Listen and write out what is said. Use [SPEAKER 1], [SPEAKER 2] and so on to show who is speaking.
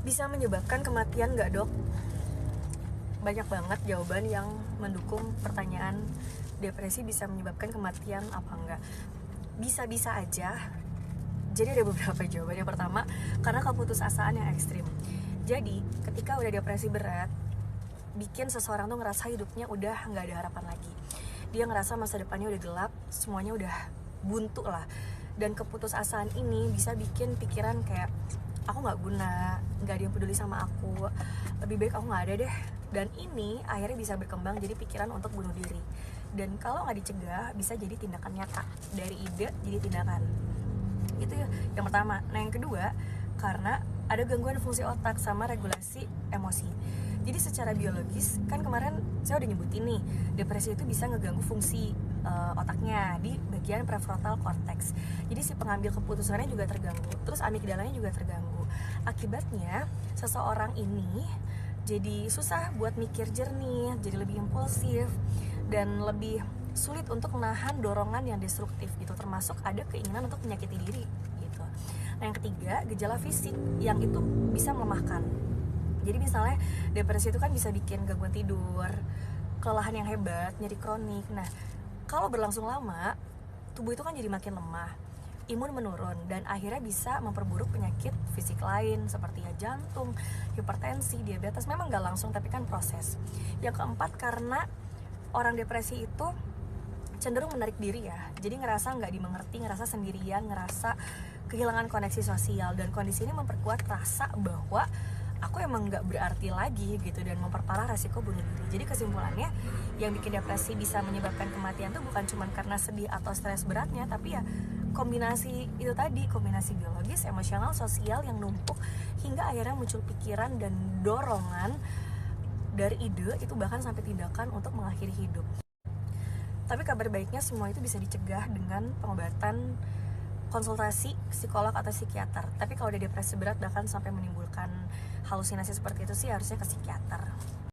[SPEAKER 1] Bisa menyebabkan kematian nggak, Dok? Banyak banget jawaban yang mendukung pertanyaan depresi bisa menyebabkan kematian apa enggak. Bisa-bisa aja. Jadi ada beberapa jawaban. Yang pertama, karena keputusasaan yang ekstrim. Jadi ketika udah depresi berat, bikin seseorang tuh ngerasa hidupnya udah nggak ada harapan lagi. Dia ngerasa masa depannya udah gelap, semuanya udah buntu lah. Dan keputusasaan ini bisa bikin pikiran kayak, aku nggak guna, nggak ada yang peduli sama aku, lebih baik aku nggak ada deh. Dan ini akhirnya bisa berkembang jadi pikiran untuk bunuh diri. Dan kalau nggak dicegah, bisa jadi tindakan nyata. Dari ide jadi tindakan. Itu yang pertama. Nah yang kedua, karena ada gangguan fungsi otak sama regulasi emosi. Jadi secara biologis, kan kemarin saya udah nyebutin nih, depresi itu bisa ngeganggu fungsi otaknya di bagian prefrontal cortex. Jadi si pengambil keputusannya juga terganggu, terus amigdalanya juga terganggu. Akibatnya seseorang ini jadi susah buat mikir jernih, jadi lebih impulsif dan lebih sulit untuk menahan dorongan yang destruktif gitu, termasuk ada keinginan untuk menyakiti diri gitu. Nah yang ketiga, gejala fisik yang itu bisa melemahkan. Jadi misalnya depresi itu kan bisa bikin gangguan tidur, kelelahan yang hebat, nyeri kronik. Nah kalau berlangsung lama, tubuh itu kan jadi makin lemah, imun menurun, dan akhirnya bisa memperburuk penyakit fisik lain seperti ya jantung, hipertensi, diabetes. Memang gak langsung tapi kan proses. Yang keempat, karena orang depresi itu cenderung menarik diri ya, jadi ngerasa nggak dimengerti, ngerasa sendirian, ngerasa kehilangan koneksi sosial, dan kondisi ini memperkuat rasa bahwa aku emang nggak berarti lagi gitu, dan memperparah resiko bunuh diri. Jadi kesimpulannya, yang bikin depresi bisa menyebabkan kematian tuh bukan cuma karena sedih atau stres beratnya, tapi ya kombinasi itu tadi, kombinasi biologis, emosional, sosial yang numpuk hingga akhirnya muncul pikiran dan dorongan dari ide itu bahkan sampai tindakan untuk mengakhiri hidup. Tapi kabar baiknya semua itu bisa dicegah dengan pengobatan konsultasi psikolog atau psikiater. Tapi kalau udah depresi berat bahkan sampai menimbulkan halusinasi seperti itu sih harusnya ke psikiater.